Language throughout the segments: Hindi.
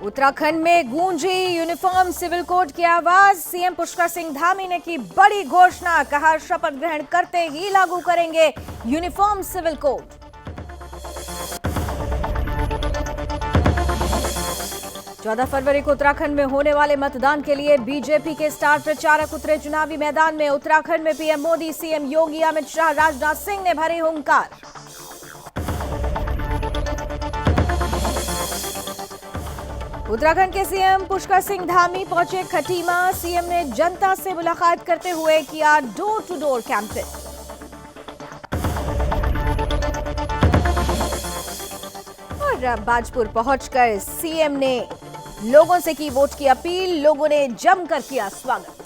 उत्तराखंड में गूंजी यूनिफॉर्म सिविल कोड की आवाज। सीएम पुष्कर सिंह धामी ने की बड़ी घोषणा, कहा शपथ ग्रहण करते ही लागू करेंगे यूनिफॉर्म सिविल कोड। चौदह फरवरी को उत्तराखंड में होने वाले मतदान के लिए बीजेपी के स्टार प्रचारक उतरे चुनावी मैदान में। उत्तराखंड में पीएम मोदी, सीएम योगी, अमित शाह, राजनाथ सिंह ने भरी हुंकार। उत्तराखंड के सीएम पुष्कर सिंह धामी पहुंचे खटीमा। सीएम ने जनता से मुलाकात करते हुए किया डोर टू डोर कैंपेन। और बाजपुर पहुंचकर सीएम ने लोगों से की वोट की अपील। लोगों ने जमकर किया स्वागत।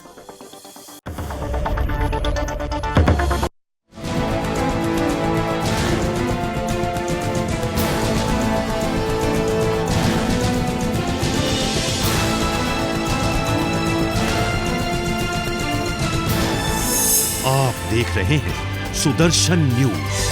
आप देख रहे हैं सुदर्शन न्यूज।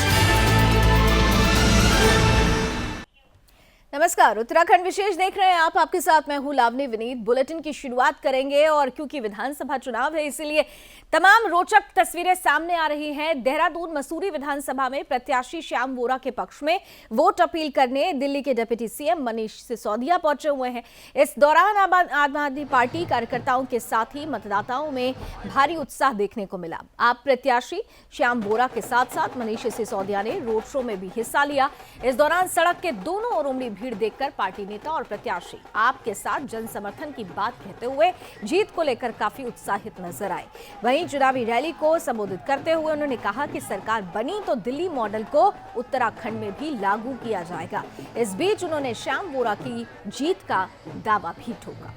नमस्कार, उत्तराखंड विशेष देख रहे हैं आप। आपके साथ मैं हूं लावनी विनीत। बुलेटिन की शुरुआत करेंगे और क्योंकि विधानसभा चुनाव है इसीलिए तमाम रोचक तस्वीरें सामने आ रही हैं। देहरादून मसूरी विधानसभा में प्रत्याशी श्याम वोरा के पक्ष में वोट अपील करने दिल्ली के डिप्टी सीएम मनीष सिसोदिया पहुंचे हुए हैं। इस दौरान आम आदमी पार्टी कार्यकर्ताओं के साथ ही मतदाताओं में भारी उत्साह देखने को मिला। आप प्रत्याशी श्याम वोरा के साथ साथ मनीष सिसोदिया ने रोड शो में भी हिस्सा लिया। इस दौरान सड़क के दोनों ओर उमड़ी भीड़ देखकर पार्टी नेता और प्रत्याशी आपके साथ जन समर्थन की बात कहते हुए जीत को लेकर काफी उत्साहित नजर आए। वहीं चुनावी रैली को संबोधित करते हुए उन्होंने कहा कि सरकार बनी तो दिल्ली मॉडल को उत्तराखंड में भी लागू किया जाएगा। इस बीच उन्होंने श्याम वोरा की जीत का दावा भी ठोका।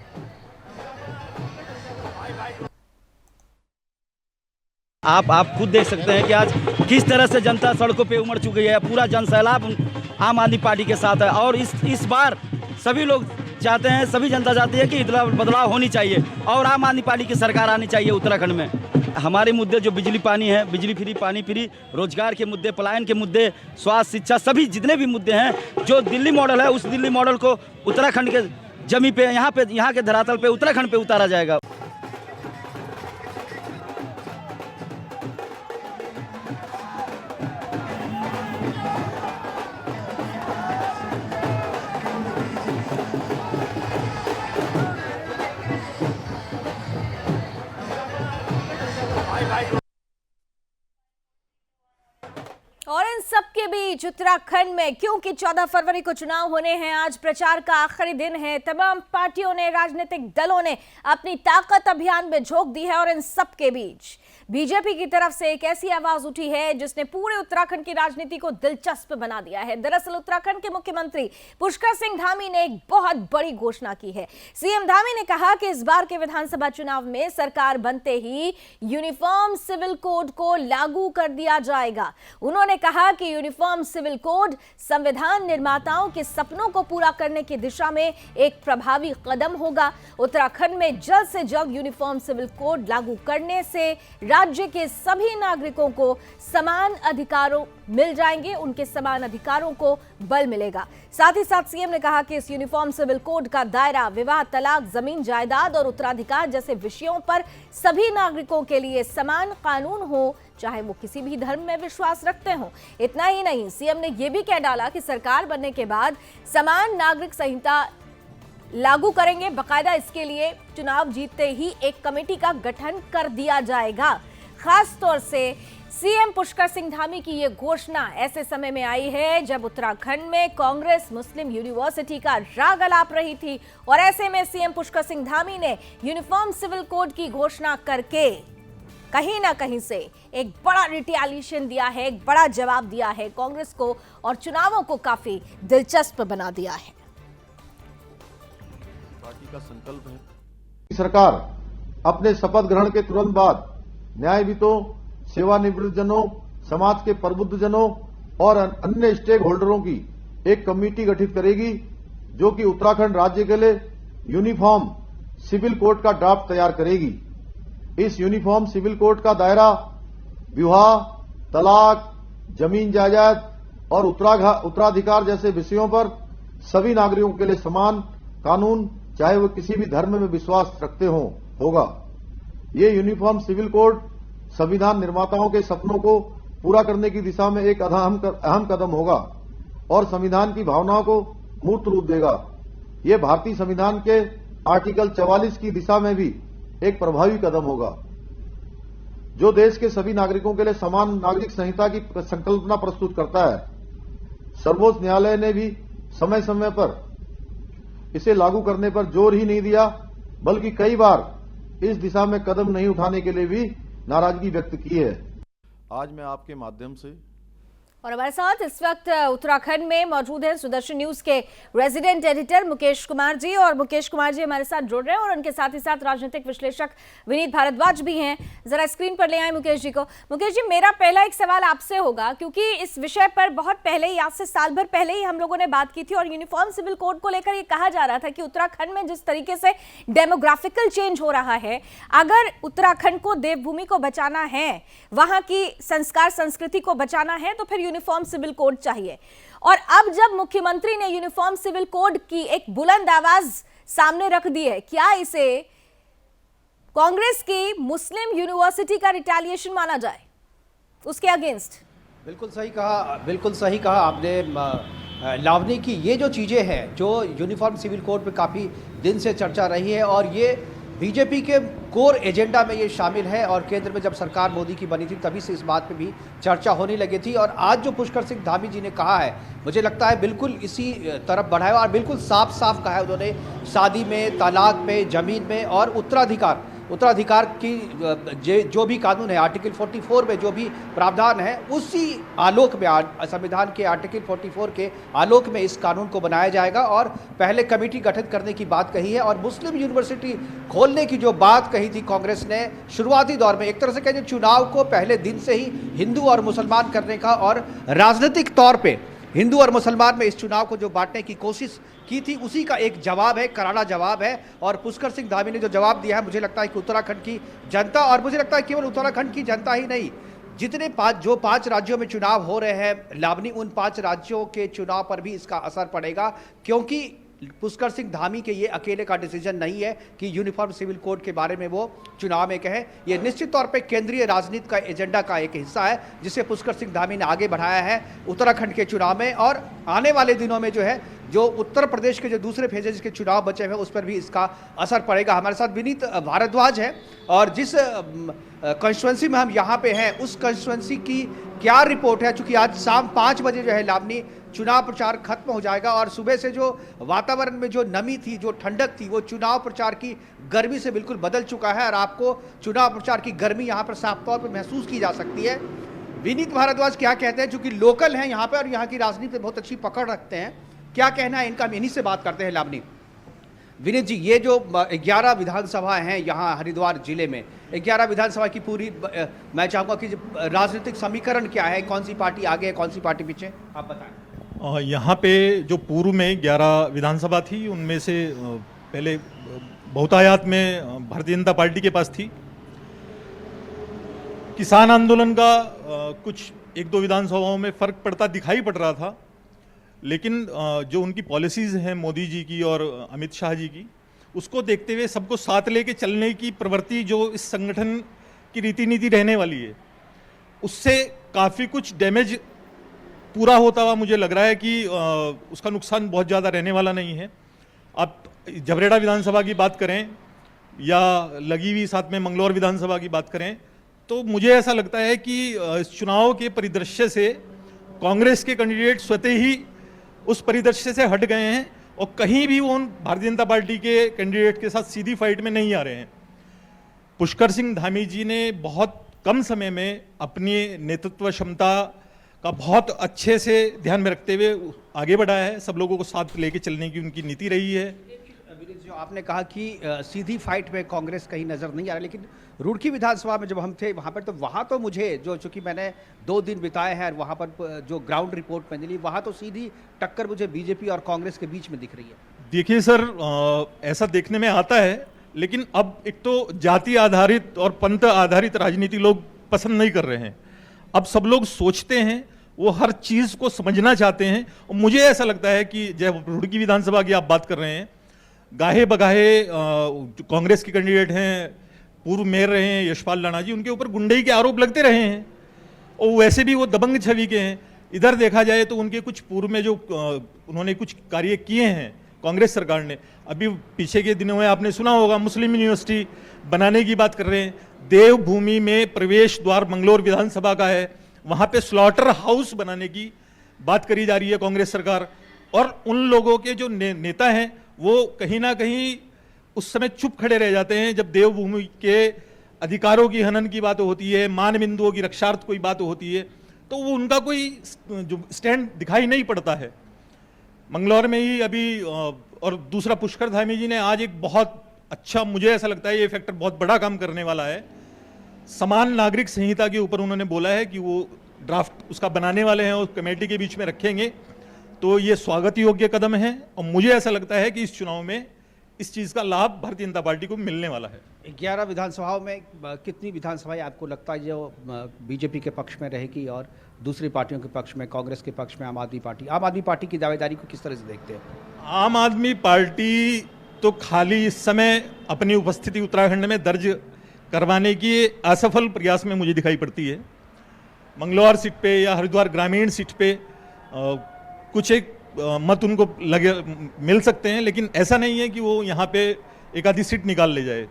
आप खुद देख सकते हैं कि आज किस तरह से जनता सड़कों पे उमड़ चुकी है। पूरा जनसैलाब आम आदमी पार्टी के साथ है और इस बार सभी लोग चाहते हैं, सभी जनता चाहती है कि बदलाव होनी चाहिए और आम आदमी पार्टी की सरकार आनी चाहिए उत्तराखंड में। हमारे मुद्दे जो बिजली पानी है, बिजली फ्री, पानी फ्री, रोजगार के मुद्दे, पलायन के मुद्दे, स्वास्थ्य, शिक्षा, सभी जितने भी मुद्दे हैं, जो दिल्ली मॉडल है उस दिल्ली मॉडल को उत्तराखंड के जमीन पे, यहाँ के धरातल पे, उत्तराखंड पे उतारा जाएगा। और इन सबके बीच उत्तराखंड में क्योंकि 14 फरवरी को चुनाव होने हैं, आज प्रचार का आखिरी दिन है, तमाम पार्टियों ने, राजनीतिक दलों ने अपनी ताकत अभियान में झोंक दी है। और इन सबके बीच बीजेपी की तरफ से एक ऐसी आवाज उठी है जिसने पूरे उत्तराखंड की राजनीति को दिलचस्प बना दिया है। दरअसल उत्तराखंड के मुख्यमंत्री पुष्कर सिंह धामी ने एक बहुत बड़ी घोषणा की है। सीएम धामी ने कहा कि इस बार के विधानसभा चुनाव में सरकार बनते ही यूनिफॉर्म सिविल कोड को लागू कर दिया जाएगा। उन्होंने कहा कि यूनिफॉर्म सिविल कोड संविधान निर्माताओं के सपनों को पूरा करने की दिशा में एक प्रभावी कदम होगा। उत्तराखंड में जल्द से जल्द यूनिफॉर्म सिविल कोड लागू करने से राज्य के सभी नागरिकों को समान अधिकारों मिल जाएंगे, उनके समान अधिकारों को बल मिलेगा। साथ ही साथ सीएम ने कहा कि इस यूनिफॉर्म सिविल कोड का दायरा विवाह, तलाक, जमीन जायदाद और उत्तराधिकार जैसे विषयों पर सभी नागरिकों के लिए समान कानून हो, चाहे वो किसी भी धर्म में विश्वास रखते हो। इतना ही नहीं, सीएम ने यह भी कह डाला कि सरकार बनने के बाद समान नागरिक संहिता लागू करेंगे। बकायदा इसके लिए चुनाव जीतते ही एक कमेटी का गठन कर दिया जाएगा। खास तौर से सीएम पुष्कर सिंह धामी की यह घोषणा ऐसे समय में आई है जब उत्तराखंड में कांग्रेस मुस्लिम यूनिवर्सिटी का राग अलाप रही थी। और ऐसे में सीएम पुष्कर सिंह धामी ने यूनिफॉर्म सिविल कोड की घोषणा करके कहीं ना कहीं से एक बड़ा रिटेलिएशन दिया है, एक बड़ा जवाब दिया है कांग्रेस को और चुनावों को काफी दिलचस्प बना दिया है। पार्टी का संकल्प है सरकार अपने शपथ ग्रहण के तुरंत बाद न्यायविदों, सेवानिवृत्त जनों, समाज के प्रबुद्ध जनों और अन्य स्टेक होल्डरों की एक कमेटी गठित करेगी जो कि उत्तराखंड राज्य के लिए यूनिफॉर्म सिविल कोड का ड्राफ्ट तैयार करेगी। इस यूनिफॉर्म सिविल कोड का दायरा विवाह, तलाक, जमीन जायदाद और उत्तराधिकार जैसे विषयों पर सभी नागरिकों के लिए समान कानून, चाहे वो किसी भी धर्म में विश्वास रखते हों, होगा। ये यूनिफॉर्म सिविल कोड संविधान निर्माताओं के सपनों को पूरा करने की दिशा में एक अहम कदम होगा और संविधान की भावनाओं को मूर्त रूप देगा। ये भारतीय संविधान के आर्टिकल 44 की दिशा में भी एक प्रभावी कदम होगा, जो देश के सभी नागरिकों के लिए समान नागरिक संहिता की संकल्पना प्रस्तुत करता है। सर्वोच्च न्यायालय ने भी समय समय पर इसे लागू करने पर जोर ही नहीं दिया, बल्कि कई बार इस दिशा में कदम नहीं उठाने के लिए भी नाराजगी व्यक्त की है। आज मैं आपके माध्यम से और हमारे साथ इस वक्त उत्तराखंड में मौजूद हैं सुदर्शन न्यूज के रेजिडेंट एडिटर मुकेश कुमार जी, और मुकेश कुमार जी हमारे साथ जुड़ रहे हैं और उनके साथ ही साथ राजनीतिक विश्लेषक विनीत भारद्वाज भी हैं। जरा स्क्रीन पर ले आए मुकेश जी को। मुकेश जी, मेरा पहला एक सवाल आपसे होगा, क्योंकि इस विषय पर बहुत पहले ही, आज से साल भर पहले ही हम लोगों ने बात की थी और यूनिफॉर्म सिविल कोड को लेकर ये कहा जा रहा था कि उत्तराखंड में जिस तरीके से डेमोग्राफिकल चेंज हो रहा है, अगर उत्तराखंड को देवभूमि को बचाना है, वहां की संस्कार संस्कृति को बचाना है, तो फिर यूनिफॉर्म सिविल कोड चाहिए। और अब जब मुख्यमंत्री ने यूनिफॉर्म सिविल कोड की एक बुलंद आवाज सामने रख दी है, क्या इसे कांग्रेस की मुस्लिम यूनिवर्सिटी का रिटेलिएशन माना जाए, उसके अगेंस्ट? बिल्कुल सही कहा आपने लावनी की। ये जो चीज़ें हैं, जो यूनिफॉर्म सिविल कोड पे काफ़ी दिन से चर्चा रही है और ये बीजेपी के कोर एजेंडा में ये शामिल है, और केंद्र में जब सरकार मोदी की बनी थी तभी से इस बात पे भी चर्चा होने लगी थी। और आज जो पुष्कर सिंह धामी जी ने कहा है, मुझे लगता है बिल्कुल इसी तरफ बढ़ा है और बिल्कुल साफ साफ कहा है उन्होंने। शादी में, तलाक में, ज़मीन में और उत्तराधिकार की जो भी कानून है, आर्टिकल 44 में जो भी प्रावधान है, उसी आलोक में, संविधान के आर्टिकल 44 के आलोक में इस कानून को बनाया जाएगा। और पहले कमेटी गठित करने की बात कही है और मुस्लिम यूनिवर्सिटी खोलने की जो बात कही थी कांग्रेस ने शुरुआती दौर में, एक तरह से कहें चुनाव को पहले दिन से ही हिंदू और मुसलमान करने का और राजनीतिक तौर पर हिंदू और मुसलमान में इस चुनाव को जो बांटने की कोशिश की थी, उसी का एक जवाब है, करारा जवाब है। और पुष्कर सिंह धामी ने जो जवाब दिया है, मुझे लगता है कि उत्तराखंड की जनता, और मुझे लगता है केवल उत्तराखंड की जनता ही नहीं, जितने पांच राज्यों में चुनाव हो रहे हैं लावनी, उन 5 राज्यों के चुनाव पर भी इसका असर पड़ेगा। क्योंकि पुष्कर सिंह धामी के ये अकेले का डिसीजन नहीं है कि यूनिफॉर्म सिविल कोड के बारे में वो चुनाव में कहें। ये निश्चित तौर पे केंद्रीय राजनीति का एजेंडा का एक हिस्सा है, जिसे पुष्कर सिंह धामी ने आगे बढ़ाया है उत्तराखंड के चुनाव में। और आने वाले दिनों में जो है, जो उत्तर प्रदेश के जो दूसरे फेजेज के चुनाव बचे हुए, उस पर भी इसका असर पड़ेगा। हमारे साथ विनीत भारद्वाज है और जिस कंस्टिट्यूंसी में हम यहाँ पे हैं, उस कंस्टिट्यूंसी की क्या रिपोर्ट है? चूंकि आज शाम 5 बजे जो है लावनी चुनाव प्रचार खत्म हो जाएगा और सुबह से जो वातावरण में जो नमी थी, जो ठंडक थी, वो चुनाव प्रचार की गर्मी से बिल्कुल बदल चुका है और आपको चुनाव प्रचार की गर्मी यहाँ पर साफ तौर पर महसूस की जा सकती है। विनीत भारद्वाज क्या कहते हैं, चूंकि लोकल हैं यहाँ पे और यहाँ की राजनीति पे बहुत अच्छी पकड़ रखते हैं, क्या कहना है इनका? हम इन्हीं से बात करते हैं। लावनी, विनीत जी, ये जो 11 विधानसभा हैं यहाँ हरिद्वार जिले में, 11 विधानसभा की पूरी, मैं चाहूँगा कि राजनीतिक समीकरण क्या है, कौन सी पार्टी आगे है, कौन सी पार्टी पीछे, आप बताएं। यहाँ पे जो पूर्व में 11 विधानसभा थी, उनमें से पहले बहुतायत में भारतीय जनता पार्टी के पास थी। किसान आंदोलन का कुछ 1-2 विधानसभाओं में फर्क पड़ता दिखाई पड़ रहा था, लेकिन जो उनकी पॉलिसीज़ हैं मोदी जी की और अमित शाह जी की, उसको देखते हुए सबको साथ लेके चलने की प्रवृत्ति जो इस संगठन की रीति नीति रहने वाली है, उससे काफ़ी कुछ डैमेज पूरा होता हुआ मुझे लग रहा है कि उसका नुकसान बहुत ज़्यादा रहने वाला नहीं है। आप जबरेड़ा विधानसभा की बात करें या लगी हुई साथ में मंगलौर विधानसभा की बात करें, तो मुझे ऐसा लगता है कि इस चुनाव के परिदृश्य से कांग्रेस के कैंडिडेट स्वतः ही उस परिदृश्य से हट गए हैं और कहीं भी वो उन भारतीय जनता पार्टी के कैंडिडेट के साथ सीधी फाइट में नहीं आ रहे हैं। पुष्कर सिंह धामी जी ने बहुत कम समय में अपनी नेतृत्व क्षमता का बहुत अच्छे से ध्यान में रखते हुए आगे बढ़ाया है, सब लोगों को साथ लेके चलने की उनकी नीति रही है। जो आपने कहा कि सीधी फाइट में कांग्रेस कहीं नजर नहीं आ रहा, लेकिन रुड़की विधानसभा में जब हम थे वहाँ तो मुझे जो, चूंकि मैंने 2 दिन बिताए हैं वहाँ पर जो ग्राउंड रिपोर्ट मैंने ली, वहाँ तो सीधी टक्कर मुझे बीजेपी और कांग्रेस के बीच में दिख रही है। देखिए सर, ऐसा देखने में आता है, लेकिन अब एक तो जाति आधारित और पंथ आधारित राजनीति लोग पसंद नहीं कर रहे हैं। अब सब लोग सोचते हैं, वो हर चीज को समझना चाहते हैं। और मुझे ऐसा लगता है कि जब रुड़की विधानसभा की आप बात कर रहे हैं, गाहे बगाहे जो कांग्रेस के कैंडिडेट हैं, पूर्व मेयर रहे हैं यशपाल राणा जी, उनके ऊपर गुंडई के आरोप लगते रहे हैं और वैसे भी वो दबंग छवि के हैं। इधर देखा जाए तो उनके कुछ पूर्व में जो उन्होंने कुछ कार्य किए हैं कांग्रेस सरकार ने, अभी पीछे के दिनों में आपने सुना होगा मुस्लिम यूनिवर्सिटी बनाने की बात कर रहे हैं, देवभूमि में प्रवेश द्वार मंगलौर विधानसभा का है, वहां पे स्लॉटर हाउस बनाने की बात करी जा रही है कांग्रेस सरकार। और उन लोगों के जो नेता हैं वो कहीं ना कहीं उस समय चुप खड़े रह जाते हैं जब देवभूमि के अधिकारों की हनन की बात होती है, मान बिंदुओं की रक्षार्थ कोई बात होती है, तो वो उनका कोई जो स्टैंड दिखाई नहीं पड़ता है। मंगलौर में ही अभी और दूसरा पुष्कर धामी जी ने आज एक बहुत अच्छा, मुझे ऐसा लगता है ये फैक्टर बहुत बड़ा काम करने वाला है, समान नागरिक संहिता के ऊपर उन्होंने बोला है कि वो ड्राफ्ट उसका बनाने वाले हैं और कमेटी के बीच में रखेंगे। तो ये स्वागत योग्य कदम है और मुझे ऐसा लगता है कि इस चुनाव में इस चीज़ का लाभ भारतीय जनता पार्टी को मिलने वाला है। 11 विधानसभाओं में कितनी विधानसभाएं आपको लगता है जो बीजेपी के पक्ष में रहेगी और दूसरी पार्टियों के पक्ष में, कांग्रेस के पक्ष में आम आदमी पार्टी की दावेदारी को किस तरह से देखते हैं? आम आदमी पार्टी तो खाली इस समय अपनी उपस्थिति उत्तराखंड में दर्ज करवाने की असफल प्रयास में मुझे दिखाई पड़ती है। मंगलौर सीट पे या हरिद्वार ग्रामीण सीट पे कुछ एक मत उनको लगे मिल सकते हैं, लेकिन ऐसा नहीं है कि वो यहाँ पे एक आधी सीट निकाल ले जाए,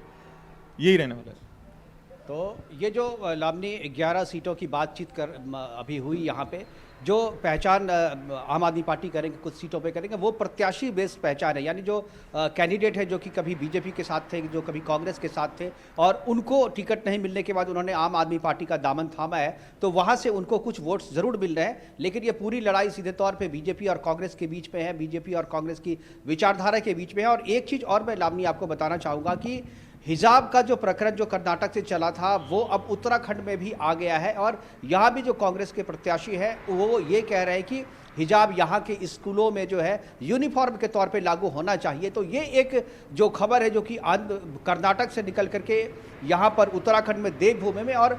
यही रहने वाला है। तो ये जो लावनी 11 सीटों की बातचीत अभी हुई यहाँ पे, जो पहचान आम आदमी पार्टी करेंगे, कुछ सीटों पे करेंगे, वो प्रत्याशी बेस्ड पहचान है, यानी जो कैंडिडेट है जो कि कभी बीजेपी के साथ थे, जो कभी कांग्रेस के साथ थे और उनको टिकट नहीं मिलने के बाद उन्होंने आम आदमी पार्टी का दामन थामा है, तो वहाँ से उनको कुछ वोट्स जरूर मिल रहे हैं। लेकिन ये पूरी लड़ाई सीधे तौर पर बीजेपी और कांग्रेस के बीच में है, बीजेपी और कांग्रेस की विचारधारा के बीच में है। और एक चीज़ और मैं लावनी आपको बताना चाहूँगा कि हिजाब का जो प्रकरण जो कर्नाटक से चला था वो अब उत्तराखंड में भी आ गया है और यहाँ भी जो कांग्रेस के प्रत्याशी हैं वो ये कह रहे हैं कि हिजाब यहाँ के स्कूलों में जो है यूनिफॉर्म के तौर पे लागू होना चाहिए। तो ये एक जो खबर है जो कि कर्नाटक से निकल करके यहाँ पर उत्तराखंड में देवभूमि में, और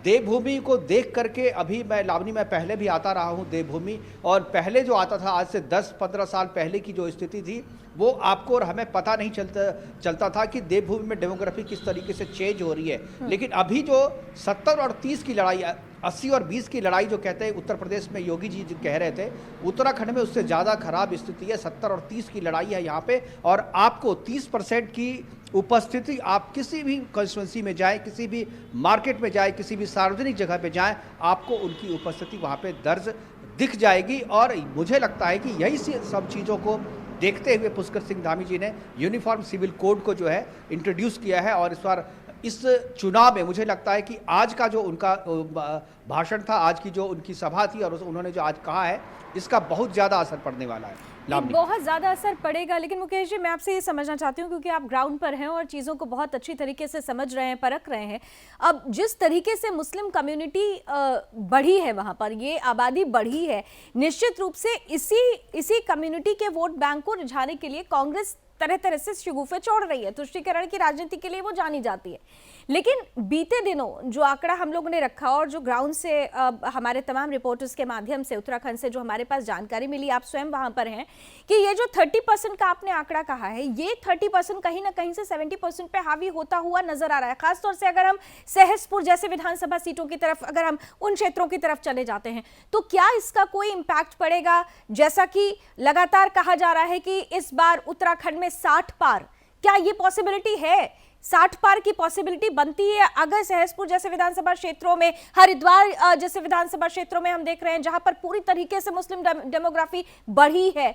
देवभूमि को देख करके अभी मैं लावनी में पहले भी आता रहा हूँ देवभूमि, और पहले जो आता था आज से 10-15 साल पहले की जो स्थिति थी वो आपको और हमें पता नहीं चलता था कि देवभूमि में डेमोग्राफी किस तरीके से चेंज हो रही है। लेकिन अभी जो 70 और 30 की लड़ाई, 80 और 20 की लड़ाई जो कहते हैं उत्तर प्रदेश में योगी जी जो कह रहे थे, उत्तराखंड में उससे ज़्यादा खराब स्थिति है। 70 और 30 की लड़ाई है यहाँ पे, और आपको 30% की उपस्थिति, आप किसी भी कंस्टिट्यूंसी में जाए, किसी भी मार्केट में जाए, किसी भी सार्वजनिक जगह पे जाए, आपको उनकी उपस्थिति वहाँ पे दर्ज दिख जाएगी। और मुझे लगता है कि यही सब चीज़ों को देखते हुए पुष्कर सिंह धामी जी ने यूनिफॉर्म सिविल कोड को जो है इंट्रोड्यूस किया है। और इस बार इस चुनाव में मुझे लगता है कि आज का जो उनका भाषण था, आज की जो उनकी सभा थी और उन्होंने जो आज कहा है, इसका बहुत ज़्यादा असर पड़ने वाला है। बहुत ज़्यादा असर पड़ेगा। लेकिन मुकेश जी, मैं आपसे ये समझना चाहती हूँ, क्योंकि आप ग्राउंड पर हैं और चीज़ों को बहुत अच्छी तरीके से समझ रहे हैं, परख रहे हैं। अब जिस तरीके से मुस्लिम कम्युनिटी बढ़ी है, वहाँ पर ये आबादी बढ़ी है, निश्चित रूप से इसी कम्युनिटी के वोट बैंक को रिझाने के लिए कांग्रेस तरह तरह से शिगुफे छोड़ रही है। तुष्टीकरण की राजनीति के लिए वो जानी जाती है। लेकिन बीते दिनों जो आंकड़ा हम लोगों ने रखा और जो ग्राउंड से हमारे तमाम रिपोर्टर्स के माध्यम से उत्तराखंड से जो हमारे पास जानकारी मिली, आप स्वयं वहां पर हैं, कि ये जो 30% का आपने आंकड़ा कहा है, ये 30% कहीं ना कहीं से 70% पे हावी होता हुआ नजर आ रहा है। खासतौर से अगर हम सहसपुर जैसे विधानसभा सीटों की तरफ, अगर हम उन क्षेत्रों की तरफ चले जाते हैं, तो क्या इसका कोई इम्पैक्ट पड़ेगा? जैसा कि लगातार कहा जा रहा है कि इस बार उत्तराखंड में 60 पार, क्या ये पॉसिबिलिटी है? 60 पार की पॉसिबिलिटी बनती है अगर सहसपुर जैसे विधानसभा क्षेत्रों में, हरिद्वार जैसे विधानसभा क्षेत्रों में हम देख रहे हैं जहां पर पूरी तरीके से मुस्लिम डेमोग्राफी बढ़ी है,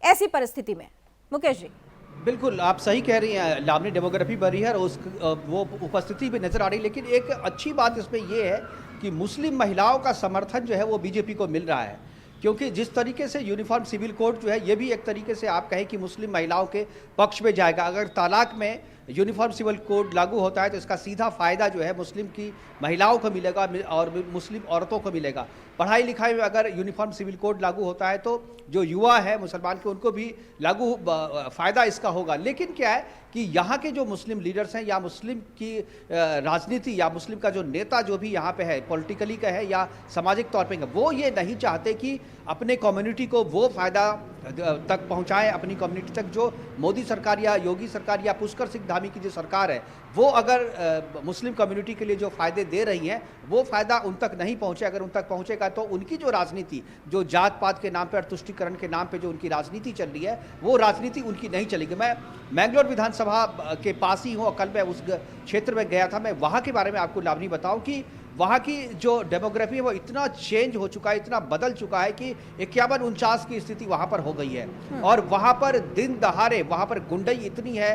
ऐसी परिस्थिति में? मुकेश जी। बिल्कुल आप सही कह रही हैं, लावनी डेमोग्राफी बढ़ी है और वो उपस्थिति भी नजर आ रही है। लेकिन एक अच्छी बात इसमें यह है कि मुस्लिम महिलाओं का समर्थन जो है वो बीजेपी को मिल रहा है, क्योंकि जिस तरीके से यूनिफॉर्म सिविल कोड जो है ये भी एक तरीके से आप कहें कि मुस्लिम महिलाओं के पक्ष में जाएगा। अगर तलाक में यूनिफॉर्म सिविल कोड लागू होता है तो इसका सीधा फ़ायदा जो है मुस्लिम की महिलाओं को मिलेगा और मुस्लिम औरतों को मिलेगा। पढ़ाई लिखाई में अगर यूनिफॉर्म सिविल कोड लागू होता है तो जो युवा है मुसलमान के, उनको भी लागू फ़ायदा इसका होगा। लेकिन क्या है कि यहाँ के जो मुस्लिम लीडर्स हैं या मुस्लिम की राजनीति या मुस्लिम का जो नेता जो भी यहाँ पे है, पॉलिटिकली का है या सामाजिक तौर पे, वो ये नहीं चाहते कि अपने कम्युनिटी को वो फ़ायदा तक पहुंचाएं, अपनी कम्युनिटी तक। जो मोदी सरकार या योगी सरकार या पुष्कर सिंह धामी की जो सरकार है वो अगर मुस्लिम कम्युनिटी के लिए जो फ़ायदे दे रही हैं वो फ़ायदा उन तक नहीं पहुंचे। अगर उन तक पहुंचेगा तो उनकी जो राजनीति, जो जात पात के नाम पर और तुष्टीकरण के नाम पे जो उनकी राजनीति चल रही है वो राजनीति उनकी नहीं चलेगी। मैं मैंगलोर विधानसभा के पास ही हूँ, कल मैं उस क्षेत्र में गया था। मैं वहाँ के बारे में आपको लावनी बताऊँ कि वहाँ की जो डेमोग्राफी है वो इतना चेंज हो चुका है, इतना बदल चुका है कि 51-49 की स्थिति वहाँ पर हो गई है। और वहाँ पर दिन दहाड़े वहाँ पर गुंडई इतनी है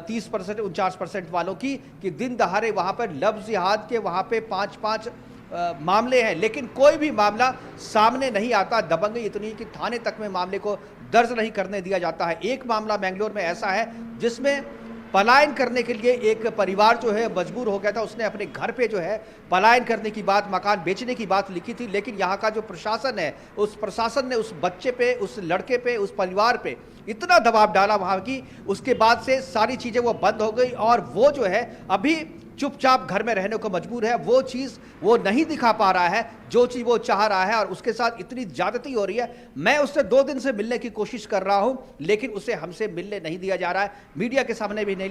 30% 49% वालों की कि दिन दहाड़े वहाँ पर लफ्ज़ जिहाद के वहाँ पे 5-5 मामले हैं, लेकिन कोई भी मामला सामने नहीं आता। दबंगई इतनी है कि थाने तक में मामले को दर्ज नहीं करने दिया जाता है। एक मामला मैंगलोर में ऐसा है जिसमें पलायन करने के लिए एक परिवार जो है मजबूर हो गया था। उसने अपने घर पे जो है पलायन करने की बात, मकान बेचने की बात लिखी थी, लेकिन यहाँ का जो प्रशासन है उस प्रशासन ने उस बच्चे पे, उस लड़के पे, उस परिवार पे इतना दबाव डाला वहाँ की, उसके बाद से सारी चीज़ें वो बंद हो गई और वो जो है अभी चुपचाप घर में रहने को मजबूर है। वो चीज़ वो नहीं दिखा पा रहा है जो चीज़ वो चाह रहा है, और उसके साथ इतनी ज्यादती हो रही है। मैं उससे 2 दिन से मिलने की कोशिश कर रहा हूं, लेकिन उसे हमसे मिलने नहीं दिया जा रहा है, मीडिया के सामने भी नहीं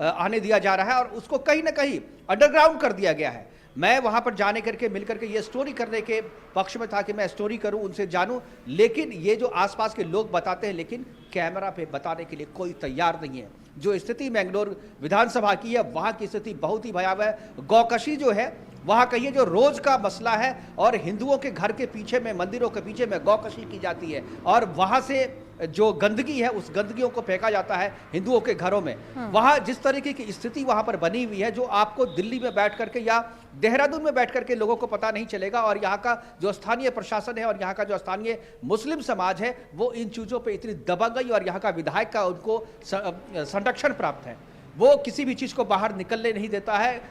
आने दिया जा रहा है, और उसको कहीं ना कहीं अंडरग्राउंड कर दिया गया है। मैं वहां पर जाने करके मिल करके ये स्टोरी करने के पक्ष में था कि मैं स्टोरी करूं, उनसे जानूं, लेकिन ये जो आसपास के लोग बताते हैं लेकिन कैमरा पे बताने के लिए कोई तैयार नहीं है। जो स्थिति मैंगलोर विधानसभा की है वहां की स्थिति बहुत ही भयावह है। गौकशी जो है वहां कहिए जो रोज का मसला है, और हिंदुओं के घर के पीछे में, मंदिरों के पीछे में गौकशी की जाती है, और वहां से जो गंदगी है उस गंदगियों को फेंका जाता है हिंदुओं के घरों में। वहां जिस तरीके की स्थिति वहां पर बनी हुई है जो आपको दिल्ली में बैठ करके या देहरादून में बैठ करके लोगों को पता नहीं चलेगा। और यहाँ का जो स्थानीय प्रशासन है और यहाँ का जो स्थानीय मुस्लिम समाज है वो इन चीजों पे इतनी दबा गई, और यहाँ का विधायक का उनको संरक्षण प्राप्त है, वो किसी भी चीज को बाहर निकलने नहीं देता है।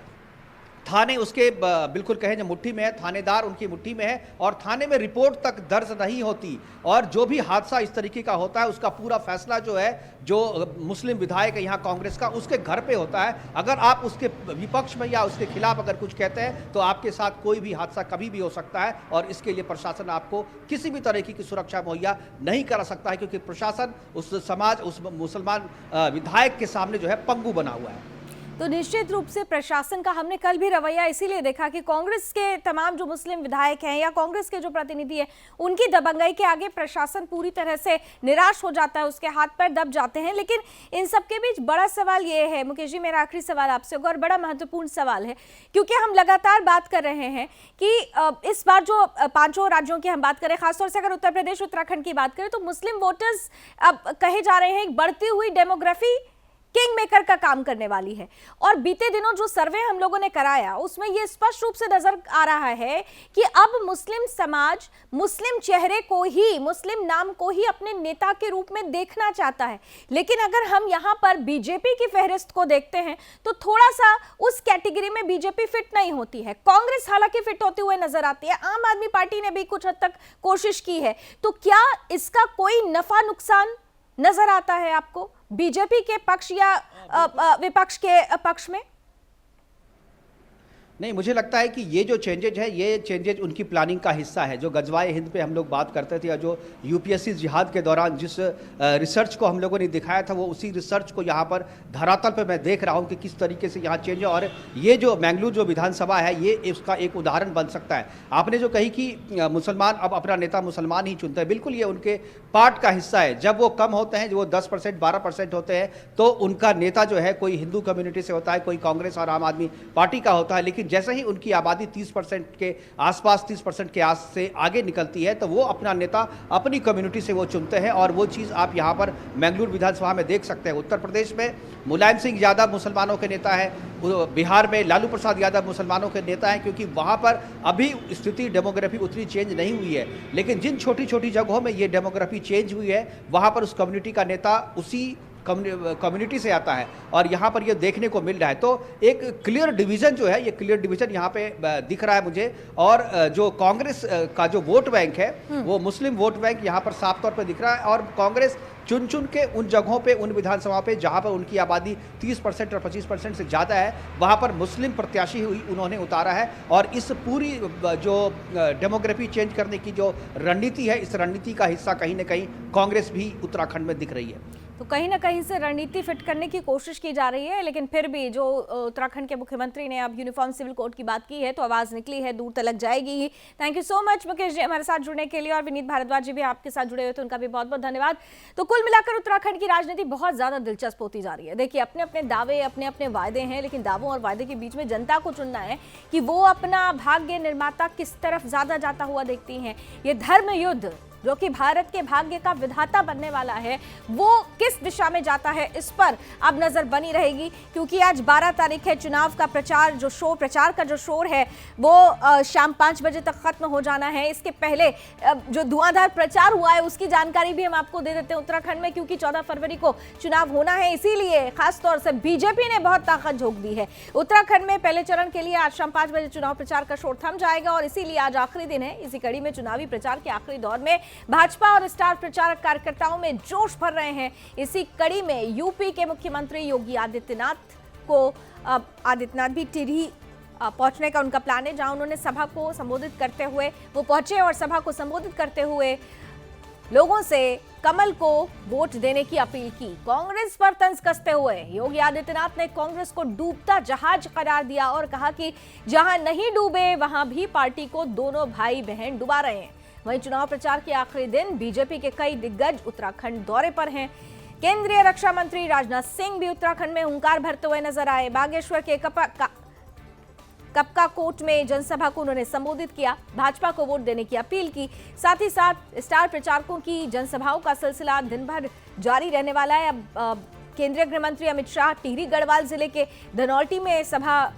थाने उसके बिल्कुल कहें जो मुट्ठी में है, थानेदार उनकी मुट्ठी में है, और थाने में रिपोर्ट तक दर्ज नहीं होती, और जो भी हादसा इस तरीके का होता है उसका पूरा फैसला जो है जो मुस्लिम विधायक है यहाँ कांग्रेस का उसके घर पे होता है। अगर आप उसके विपक्ष में या उसके खिलाफ अगर कुछ कहते हैं तो आपके साथ कोई भी हादसा कभी भी हो सकता है, और इसके लिए प्रशासन आपको किसी भी तरीके की सुरक्षा मुहैया नहीं करा सकता है, क्योंकि प्रशासन उस समाज, उस मुसलमान विधायक के सामने जो है पंगु बना हुआ है। तो निश्चित रूप से प्रशासन का हमने कल भी रवैया इसीलिए देखा कि कांग्रेस के तमाम जो मुस्लिम विधायक हैं या कांग्रेस के जो प्रतिनिधि हैं उनकी दबंगई के आगे प्रशासन पूरी तरह से निराश हो जाता है, उसके हाथ पैर दब जाते हैं। लेकिन इन सब के बीच बड़ा सवाल ये है, मुकेश जी मेरा आखिरी सवाल आपसे होगा और बड़ा महत्वपूर्ण सवाल है, क्योंकि हम लगातार बात कर रहे हैं कि इस बार जो 5 राज्यों की हम बात करें, खासतौर से अगर उत्तर प्रदेश उत्तराखंड की बात करें, तो मुस्लिम वोटर्स अब कहे जा रहे हैं एक बढ़ती हुई डेमोग्राफी किंग मेकर का काम करने वाली है। और बीते दिनों जो सर्वे हम लोगों ने कराया उसमें यह स्पष्ट रूप से नजर आ रहा है कि अब मुस्लिम समाज मुस्लिम चेहरे को ही, मुस्लिम नाम को ही अपने नेता के रूप में देखना चाहता है। लेकिन अगर हम यहां पर बीजेपी की फहरिस्त को देखते हैं तो थोड़ा सा उस कैटेगरी में बीजेपी फिट नहीं होती है। कांग्रेस हालांकि फिट होते हुए नजर आती है, आम आदमी पार्टी ने भी कुछ हद तक कोशिश की है। तो क्या इसका कोई नफा नुकसान नजर आता है आपको बीजेपी के पक्ष या विपक्ष के पक्ष में? नहीं, मुझे लगता है कि ये जो चेंजेज है ये चेंजेज उनकी प्लानिंग का हिस्सा है। जो गजवाए हिंद पे हम लोग बात करते थे, या जो यूपीएससी जिहाद के दौरान जिस रिसर्च को हम लोगों ने दिखाया था, वो उसी रिसर्च को यहाँ पर धरातल पे मैं देख रहा हूँ कि किस तरीके से यहाँ चेंज है। और ये जो मैंगलोर जो विधानसभा है ये उसका एक उदाहरण बन सकता है। आपने जो कही कि मुसलमान अब अपना नेता मुसलमान ही चुनते हैं, बिल्कुल ये उनके पार्ट का हिस्सा है। जब वो कम होते हैं, जो वो 10% 12% होते हैं, तो उनका नेता जो है कोई हिंदू कम्युनिटी से होता है, कोई कांग्रेस और आम आदमी पार्टी का होता है। लेकिन जैसे ही उनकी आबादी 30% के आसपास, 30% के आस से आगे निकलती है, तो वो अपना नेता अपनी कम्युनिटी से वो चुनते हैं। और वो चीज़ आप यहाँ पर मैंगलोर विधानसभा में देख सकते हैं। उत्तर प्रदेश में मुलायम सिंह यादव मुसलमानों के नेता है, बिहार में लालू प्रसाद यादव मुसलमानों के नेता हैं, क्योंकि वहाँ पर अभी स्थिति डेमोग्राफी उतनी चेंज नहीं हुई है। लेकिन जिन छोटी छोटी जगहों में ये डेमोग्राफी चेंज हुई है वहाँ पर उस कम्युनिटी का नेता उसी कम्युनिटी से आता है, और यहाँ पर ये देखने को मिल रहा है। तो एक क्लियर डिवीजन जो है, ये क्लियर डिवीजन यहाँ पे दिख रहा है मुझे। और जो कांग्रेस का जो वोट बैंक है वो मुस्लिम वोट बैंक यहाँ पर साफ तौर पर दिख रहा है, और कांग्रेस चुन चुन के उन जगहों पे, उन विधानसभा पे जहां पर उनकी आबादी 30% और 25% से ज़्यादा है, वहां पर मुस्लिम प्रत्याशी हुई उन्होंने उतारा है। और इस पूरी जो डेमोग्राफी चेंज करने की जो रणनीति है, इस रणनीति का हिस्सा कहीं ना कहीं कांग्रेस भी उत्तराखंड में दिख रही है। तो कहीं ना कहीं से रणनीति फिट करने की कोशिश की जा रही है, लेकिन फिर भी जो उत्तराखंड के मुख्यमंत्री ने अब यूनिफॉर्म सिविल कोड की बात की है तो आवाज निकली है, दूर तलक जाएगी ही। Thank you so much Mukesh ji हमारे साथ जुड़ने के लिए, और विनीत भारद्वाज जी भी आपके साथ जुड़े हुए थे, उनका भी बहुत बहुत धन्यवाद। तो कुल मिलाकर उत्तराखंड की राजनीति बहुत ज्यादा दिलचस्प होती जा रही है। देखिए, अपने अपने दावे, अपने अपने वायदे हैं, लेकिन दावों और वायदे के बीच में जनता को चुनना है कि वो अपना भाग्य निर्माता किस तरफ ज्यादा जाता हुआ देखती हैं। ये धर्म युद्ध जो कि भारत के भाग्य का विधाता बनने वाला है, वो किस दिशा में जाता है, इस पर अब नजर बनी रहेगी, क्योंकि आज 12 तारीख है। चुनाव का प्रचार का जो शोर है वो शाम 5 बजे तक खत्म हो जाना है। इसके पहले जो धुआंधार प्रचार हुआ है उसकी जानकारी भी हम आपको दे देते हैं उत्तराखंड में, क्योंकि 14 फरवरी को चुनाव होना है, इसीलिए खासतौर से बीजेपी ने बहुत ताकत झोंक दी है उत्तराखंड में। पहले चरण के लिए आज शाम 5 बजे चुनाव प्रचार का शोर थम जाएगा, और इसीलिए आज आखिरी दिन है। इसी कड़ी में चुनावी प्रचार के आखिरी दौर में भाजपा और स्टार प्रचारक कार्यकर्ताओं में जोश भर रहे हैं। इसी कड़ी में यूपी के मुख्यमंत्री योगी आदित्यनाथ भी टिहरी पहुंचने का उनका प्लान है, जहां उन्होंने सभा को संबोधित करते हुए वो पहुंचे और सभा को संबोधित करते हुए लोगों से कमल को वोट देने की अपील की। कांग्रेस पर तंज कसते हुए योगी आदित्यनाथ ने कांग्रेस को डूबता जहाज करार दिया और कहा कि जहां नहीं डूबे वहां भी पार्टी को दोनों भाई बहन डुबा रहे हैं। वहीं चुनाव प्रचार के आखिरी दिन बीजेपी के कई दिग्गज उत्तराखंड दौरे पर हैं। केंद्रीय रक्षा मंत्री राजनाथ सिंह भी उत्तराखंड में हुंकार भरते हुए नजर आए। बागेश्वर के कपका कोट में जनसभा को उन्होंने संबोधित किया, भाजपा को वोट देने की अपील की। साथ ही साथ स्टार प्रचारकों की जनसभाओं का सिलसिला दिन भर जारी रहने वाला है। अब केंद्रीय गृह मंत्री अमित शाह टिहरी गढ़वाल जिले के धनौल्टी में सभा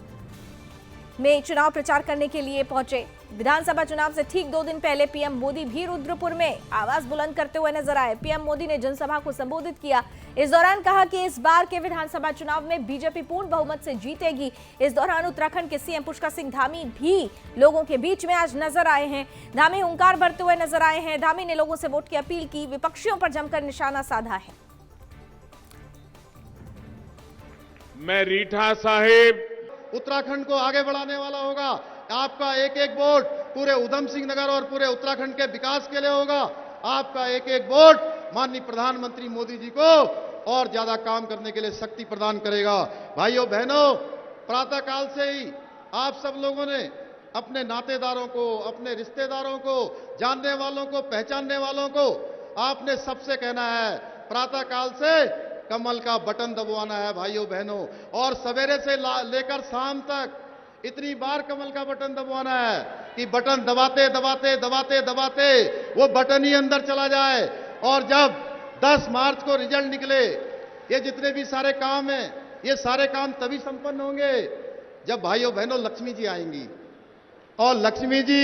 में चुनाव प्रचार करने के लिए पहुंचे। विधानसभा चुनाव से ठीक 2 दिन पहले पीएम मोदी भी रुद्रपुर में आवाज बुलंद करते हुए नजर आए। पीएम मोदी ने जनसभा को संबोधित किया। इस दौरान कहा कि इस बार के विधानसभा चुनाव में बीजेपी पूर्ण बहुमत से जीतेगी। इस दौरान उत्तराखंड के सीएम पुष्कर सिंह धामी भी लोगों के बीच में आज नजर आए हैं। धामी हुंकार भरते हुए नजर आए हैं। धामी ने लोगों से वोट की अपील की, विपक्षियों पर जमकर निशाना साधा है। मैं रीठा साहिब उत्तराखंड को आगे बढ़ाने वाला होगा। आपका एक एक वोट पूरे उधम सिंह नगर और पूरे उत्तराखंड के विकास के लिए होगा। आपका एक एक वोट माननीय प्रधानमंत्री मोदी जी को और ज्यादा काम करने के लिए शक्ति प्रदान करेगा। भाइयों बहनों, प्रातः काल से ही आप सब लोगों ने अपने नातेदारों को, अपने रिश्तेदारों को, जानने वालों को, पहचानने वालों को आपने सबसे कहना है प्रातः काल से कमल का बटन दबाना है भाइयों बहनों, और सवेरे से लेकर शाम तक इतनी बार कमल का बटन दबाना है कि बटन दबाते दबाते दबाते दबाते वो बटन ही अंदर चला जाए। और जब 10 मार्च को रिजल्ट निकले, ये जितने भी सारे काम हैं, ये सारे काम तभी संपन्न होंगे जब भाइयों बहनों लक्ष्मी जी आएंगी। और लक्ष्मी जी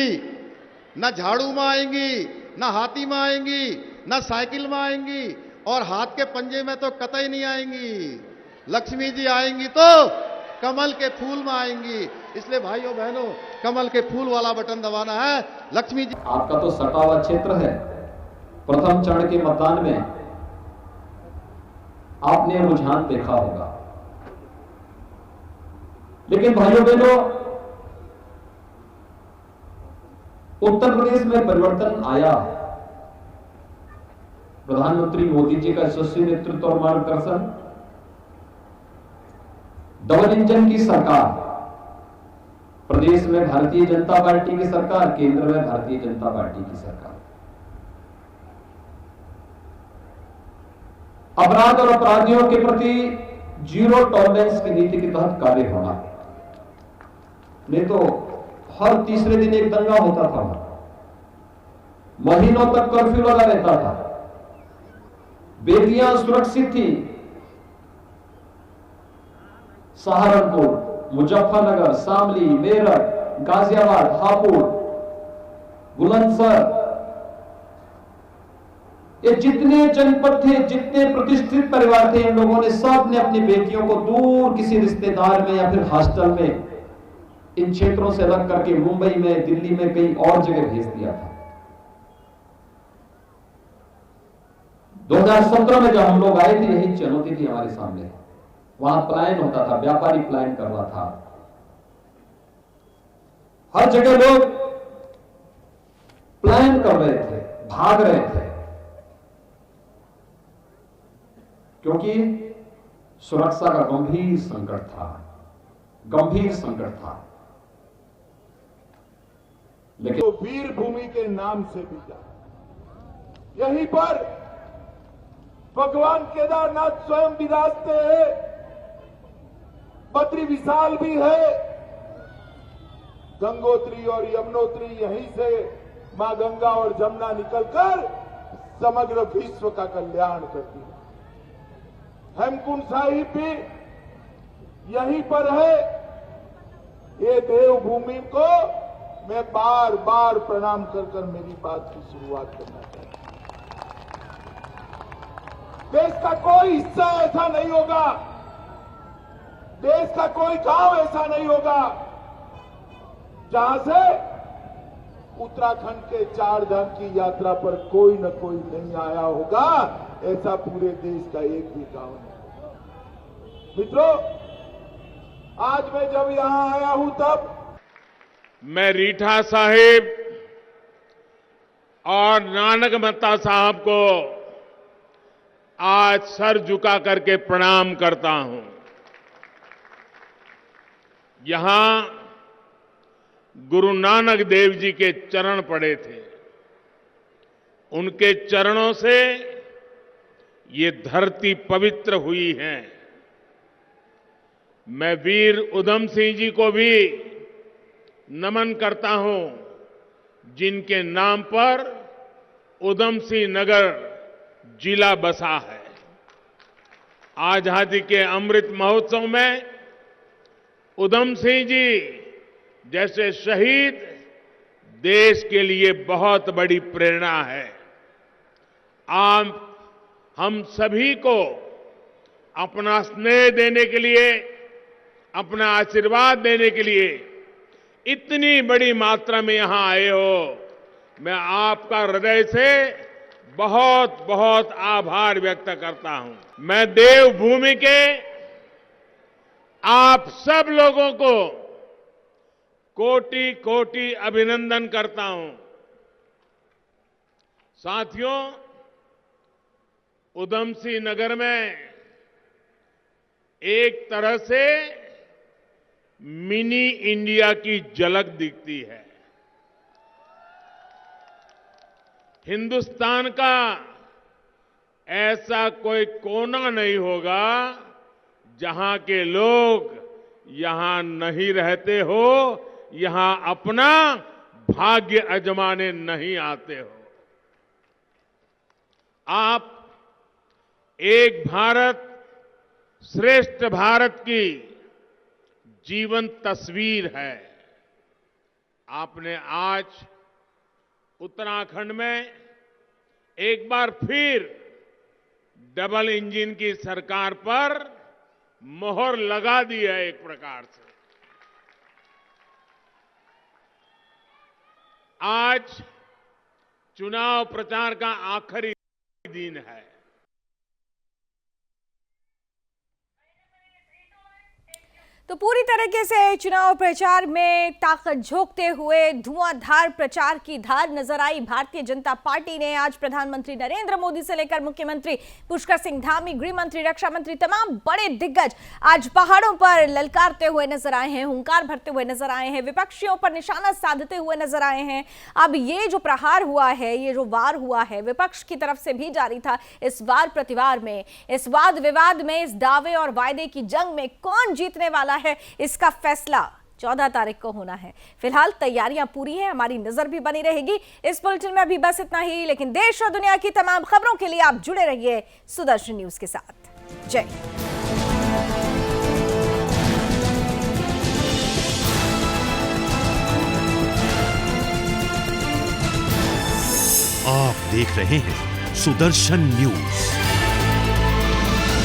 न झाड़ू में आएंगी, न हाथी में आएंगी, न साइकिल में आएंगी, और हाथ के पंजे में तो कतई नहीं आएंगी। लक्ष्मी जी आएंगी तो कमल के फूल में आएंगी। इसलिए भाइयों बहनों, कमल के फूल वाला बटन दबाना है। लक्ष्मी जी, आपका तो सटा हुआ क्षेत्र है। प्रथम चरण के मतदान में आपने रुझान देखा होगा, लेकिन भाइयों बहनों, उत्तर प्रदेश में परिवर्तन आया। प्रधानमंत्री मोदी जी का यशस्वी नेतृत्व और मार्गदर्शन, डबल इंजन की सरकार, प्रदेश में भारतीय जनता पार्टी की सरकार, केंद्र में भारतीय जनता पार्टी की सरकार। अपराध और अपराधियों के प्रति जीरो टॉलरेंस की नीति के तहत कार्य होना। नहीं तो हर तीसरे दिन एक दंगा होता था, महीनों तक कर्फ्यू लगा रहता था, बेटियां सुरक्षित थी। सहारनपुर, मुजफ्फरनगर, शामली, मेरठ, गाजियाबाद, हापुड़, बुलंदशहर, ये जितने जनपद थे, जितने प्रतिष्ठित परिवार थे, इन लोगों ने सब ने अपनी बेटियों को दूर किसी रिश्तेदार में या फिर हॉस्टल में इन क्षेत्रों से अलग करके मुंबई में, दिल्ली में, कहीं और जगह भेज दिया था। 2017 में जब हम लोग आए थे, यही चुनौती थी हमारे सामने। वहां पलायन होता था, व्यापारी पलायन कर रहा था, हर जगह लोग पलायन कर रहे थे, भाग रहे थे, क्योंकि सुरक्षा का गंभीर संकट था, गंभीर संकट था। लेकिन तो वीर भूमि के नाम से भी जाना, यहीं पर भगवान केदारनाथ स्वयं विराजते हैं, बद्री विशाल भी है, गंगोत्री और यमुनोत्री यहीं से मां गंगा और जमुना निकलकर समग्र विश्व का कल्याण करती है। हेमकुंड साहिब भी यहीं पर है। ये देवभूमि को मैं बार बार प्रणाम कर मेरी बात की शुरुआत करना चाहता हूं। देश का कोई हिस्सा ऐसा नहीं होगा, देश का कोई गांव ऐसा नहीं होगा जहां से उत्तराखंड के 4 धाम की यात्रा पर कोई न कोई नहीं आया होगा। ऐसा पूरे देश का एक भी गांव नहीं होगा। मित्रों, आज मैं जब यहां आया हूं तब मैं रीठा साहिब और नानक महता साहब को आज सर झुका करके प्रणाम करता हूं। यहां गुरु नानक देव जी के चरण पड़े थे, उनके चरणों से ये धरती पवित्र हुई है। मैं वीर उधम सिंह जी को भी नमन करता हूं, जिनके नाम पर उधम सिंह नगर जिला बसा है। आजादी के अमृत महोत्सव में उधम सिंह जी जैसे शहीद देश के लिए बहुत बड़ी प्रेरणा है। आप हम सभी को अपना स्नेह देने के लिए, अपना आशीर्वाद देने के लिए इतनी बड़ी मात्रा में यहां आए हो, मैं आपका हृदय से बहुत बहुत आभार व्यक्त करता हूं। मैं देवभूमि के आप सब लोगों को कोटि कोटि अभिनंदन करता हूं। साथियों, उधम सिंह नगर में एक तरह से मिनी इंडिया की झलक दिखती है। हिंदुस्तान का ऐसा कोई कोना नहीं होगा जहां के लोग यहां नहीं रहते हो, यहां अपना भाग्य आजमाने नहीं आते हो। आप एक भारत श्रेष्ठ भारत की जीवंत तस्वीर है। आपने आज उत्तराखंड में एक बार फिर डबल इंजन की सरकार पर मोहर लगा दी है। एक प्रकार से आज चुनाव प्रचार का आखिरी दिन है। तो पूरी तरीके से चुनाव प्रचार में ताकत झोंकते हुए धुआंधार प्रचार की धार नजर आई। भारतीय जनता पार्टी ने आज प्रधानमंत्री नरेंद्र मोदी से लेकर मुख्यमंत्री पुष्कर सिंह धामी, गृह मंत्री, रक्षा मंत्री, तमाम बड़े दिग्गज आज पहाड़ों पर ललकारते हुए नजर आए हैं, हुंकार भरते हुए नजर आए हैं, विपक्षियों पर निशाना साधते हुए नजर आए हैं। अब ये जो प्रहार हुआ है, ये जो वार हुआ है, विपक्ष की तरफ से भी जारी था। इस वार प्रतिवार में, इस वाद विवाद में, इस दावे और वायदे की जंग में कौन जीतने वाला है, इसका फैसला 14 तारीख को होना है। फिलहाल तैयारियां पूरी हैं, हमारी नजर भी बनी रहेगी। इस बुलेटिन में अभी बस इतना ही, लेकिन देश और दुनिया की तमाम खबरों के लिए आप जुड़े रहिए सुदर्शन न्यूज के साथ। जय हिंद। आप देख रहे हैं सुदर्शन न्यूज।